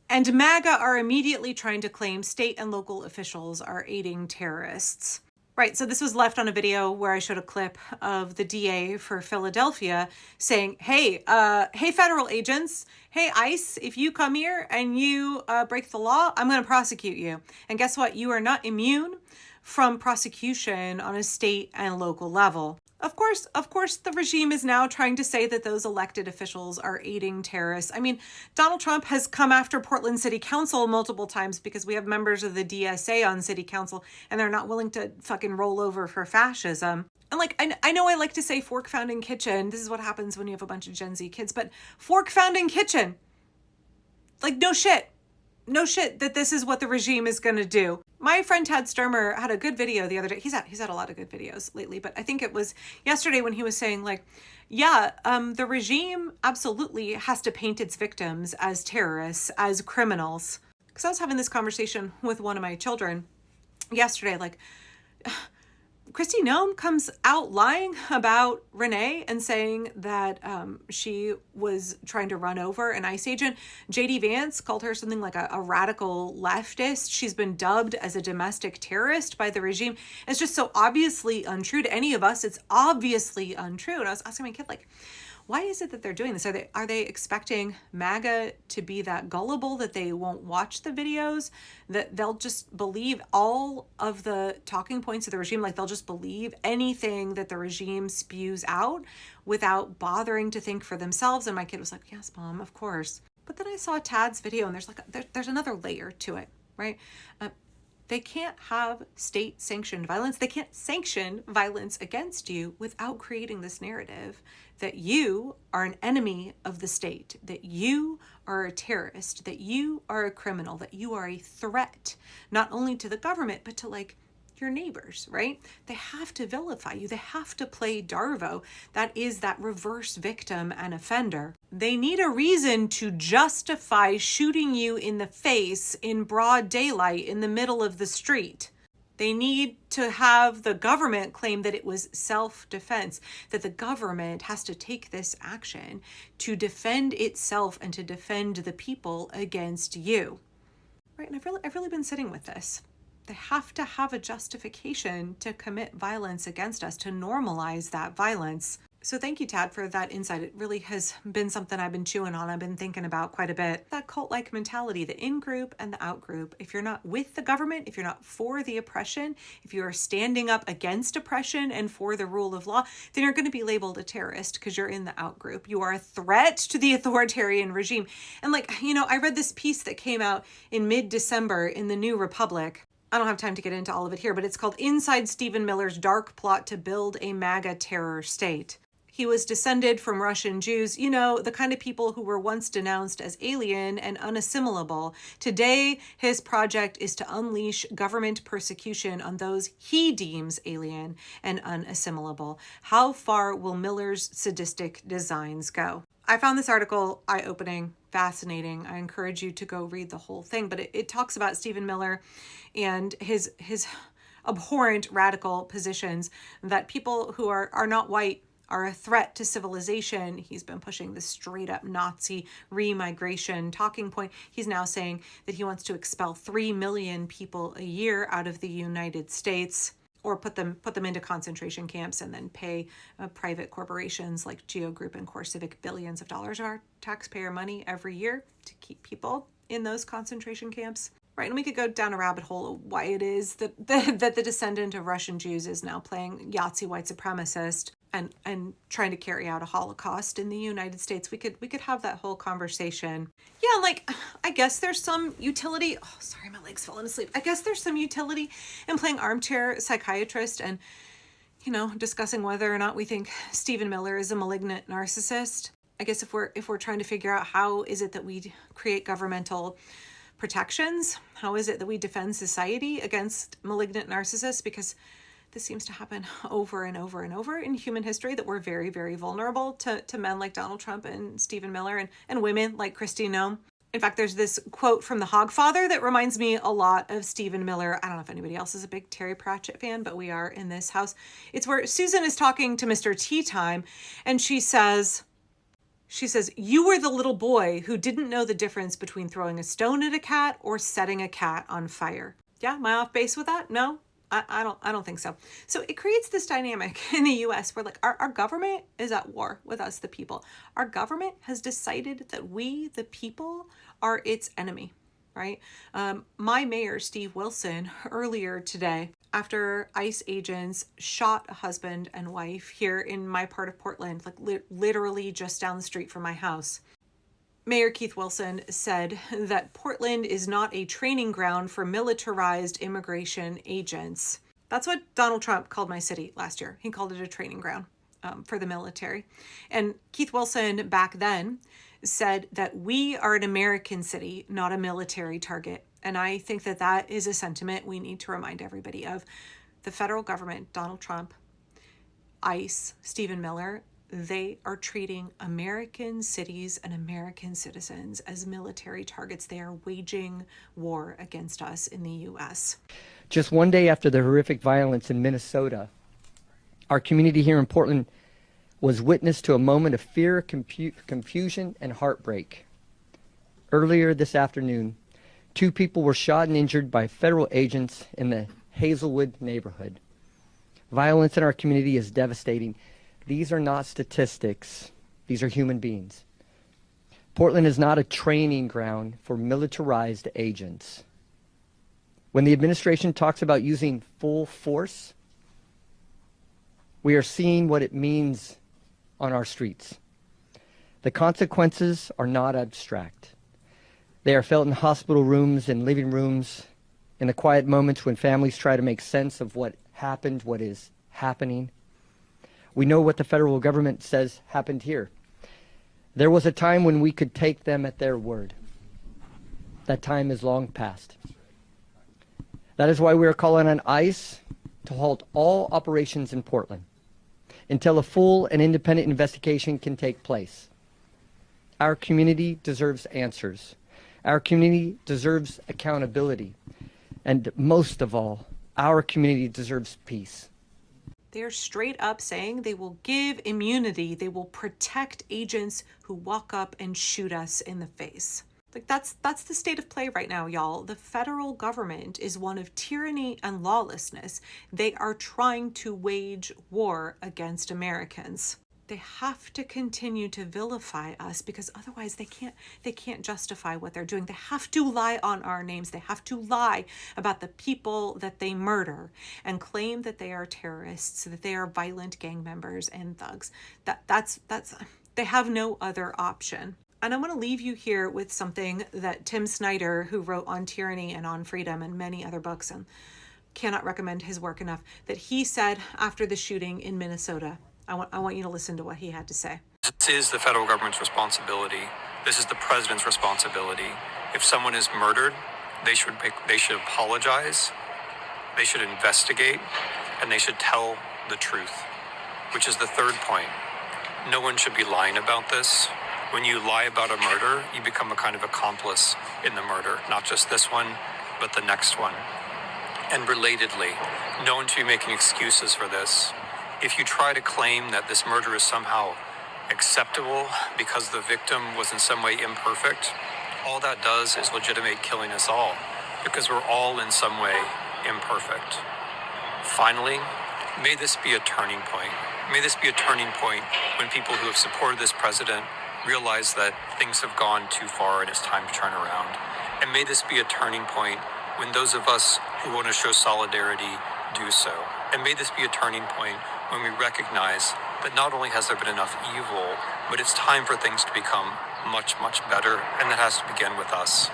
And MAGA are immediately trying to claim state and local officials are aiding terrorists. Right, so this was left on a video where I showed a clip of the DA for Philadelphia saying, hey, federal agents, hey, ICE, if you come here and you break the law, I'm going to prosecute you. And guess what? You are not immune from prosecution on a state and local level. Of course, the regime is now trying to say that those elected officials are aiding terrorists. I mean, Donald Trump has come after Portland City Council multiple times because we have members of the DSA on City Council and they're not willing to fucking roll over for fascism. And like, I know I like to say fork found in kitchen. This is what happens when you have a bunch of Gen Z kids, but fork found in kitchen. Like, no shit that this is what the regime is going to do. My friend T3rr0r had a good video the other day. He's had a lot of good videos lately, but I think it was yesterday when he was saying like, yeah, the regime absolutely has to paint its victims as terrorists, as criminals. Because I was having this conversation with one of my children yesterday, like, Kristi Noem comes out lying about Renee and saying that she was trying to run over an ICE agent. J.D. Vance called her something like a radical leftist. She's been dubbed as a domestic terrorist by the regime. It's just so obviously untrue to any of us. It's obviously untrue. And I was asking my kid, like, why is it that they're doing this? Are they expecting MAGA to be that gullible that they won't watch the videos, that they'll just believe all of the talking points of the regime, like they'll just believe anything that the regime spews out without bothering to think for themselves? And my kid was like, yes, Mom, of course. But then I saw Tad's video and there's another layer to it, right? They can't have state-sanctioned violence. They can't sanction violence against you without creating this narrative that you are an enemy of the state, that you are a terrorist, that you are a criminal, that you are a threat, not only to the government, but to like your neighbors, right? They have to vilify you. They have to play Darvo. That is that reverse victim and offender. They need a reason to justify shooting you in the face in broad daylight in the middle of the street. They need to have the government claim that it was self-defense, that the government has to take this action to defend itself and to defend the people against you. Right? And I've really been sitting with this. They have to have a justification to commit violence against us, to normalize that violence. So thank you, Tad, for that insight. It really has been something I've been chewing on. I've been thinking about quite a bit. That cult-like mentality, the in-group and the out-group. If you're not with the government, if you're not for the oppression, if you are standing up against oppression and for the rule of law, then you're going to be labeled a terrorist because you're in the out-group. You are a threat to the authoritarian regime. And like, you know, I read this piece that came out in mid-December in the New Republic. I don't have time to get into all of it here, but it's called Inside Stephen Miller's Dark Plot to Build a MAGA Terror State. He was descended from Russian Jews, you know, the kind of people who were once denounced as alien and unassimilable. Today, his project is to unleash government persecution on those he deems alien and unassimilable. How far will Miller's sadistic designs go? I found this article eye-opening, fascinating. I encourage you to go read the whole thing, but it talks about Stephen Miller and his abhorrent radical positions, that people who are not white are a threat to civilization. He's been pushing this straight up Nazi re-migration talking point. He's now saying that he wants to expel 3 million people a year out of the United States, or put them into concentration camps and then pay private corporations like Geo Group and CoreCivic billions of dollars of our taxpayer money every year to keep people in those concentration camps. Right, and we could go down a rabbit hole of why it is that the descendant of Russian Jews is now playing Yahtzee white supremacist and trying to carry out a Holocaust in the United States. We could have that whole conversation. Yeah, like, I guess there's some utility. Oh, sorry, my leg's falling asleep. I guess there's some utility in playing armchair psychiatrist and, you know, discussing whether or not we think Stephen Miller is a malignant narcissist. I guess if we're trying to figure out how is it that we create governmental protections, how is it that we defend society against malignant narcissists, because this seems to happen over and over and over in human history, that we're very, very vulnerable to men like Donald Trump and Stephen Miller and women like Kristi Noem. In fact, there's this quote from The Hogfather that reminds me a lot of Stephen Miller. I don't know if anybody else is a big Terry Pratchett fan, but we are in this house. It's where Susan is talking to Mr. Tea Time, and she says, She says, you were the little boy who didn't know the difference between throwing a stone at a cat or setting a cat on fire. Yeah, am I off base with that? No, I don't think so. So it creates this dynamic in the US where like our government is at war with us, the people. Our government has decided that we, the people, are its enemy, right? My mayor, Steve Wilson, earlier today, after ICE agents shot a husband and wife here in my part of Portland, like literally just down the street from my house, Mayor Keith Wilson said that Portland is not a training ground for militarized immigration agents. That's what Donald Trump called my city last year. He called it a training ground for the military. And Keith Wilson back then said that we are an American city, not a military target. And I think that that is a sentiment we need to remind everybody of. The federal government, Donald Trump, ICE, Stephen Miller, they are treating American cities and American citizens as military targets. They are waging war against us in the U.S. Just one day after the horrific violence in Minnesota, our community here in Portland was witness to a moment of fear, confusion, and heartbreak. Earlier this afternoon, 2 people were shot and injured by federal agents in the Hazelwood neighborhood. Violence in our community is devastating. These are not statistics. These are human beings. Portland is not a training ground for militarized agents. When the administration talks about using full force, we are seeing what it means on our streets. The consequences are not abstract. They are felt in hospital rooms and living rooms, in the quiet moments when families try to make sense of what happened, what is happening. We know what the federal government says happened here. There was a time when we could take them at their word. That time is long past. That is why we are calling on ICE to halt all operations in Portland until a full and independent investigation can take place. Our community deserves answers. Our community deserves accountability. And most of all, our community deserves peace. They're straight up saying they will give immunity. They will protect agents who walk up and shoot us in the face. Like that's the state of play right now, y'all. The federal government is one of tyranny and lawlessness. They are trying to wage war against Americans. They have to continue to vilify us because otherwise they can't justify what they're doing. They have to lie on our names. They have to lie about the people that they murder and claim that they are terrorists, that they are violent gang members and thugs. That's they have no other option. And I want to leave you here with something that Tim Snyder, who wrote On Tyranny and On Freedom and many other books, and cannot recommend his work enough, that he said after the shooting in Minnesota. I want you to listen to what he had to say. This is the federal government's responsibility. This is the president's responsibility. If someone is murdered, they should apologize, they should investigate, and they should tell the truth, which is the third point. No one should be lying about this. When you lie about a murder, you become a kind of accomplice in the murder, not just this one, but the next one. And relatedly, no one should be making excuses for this. If you try to claim that this murder is somehow acceptable because the victim was in some way imperfect, all that does is legitimate killing us all, because we're all in some way imperfect. Finally, may this be a turning point. May this be a turning point when people who have supported this president realize that things have gone too far and it's time to turn around. And may this be a turning point when those of us who want to show solidarity do so. And may this be a turning point when we recognize that not only has there been enough evil, but it's time for things to become much, much better, and that has to begin with us.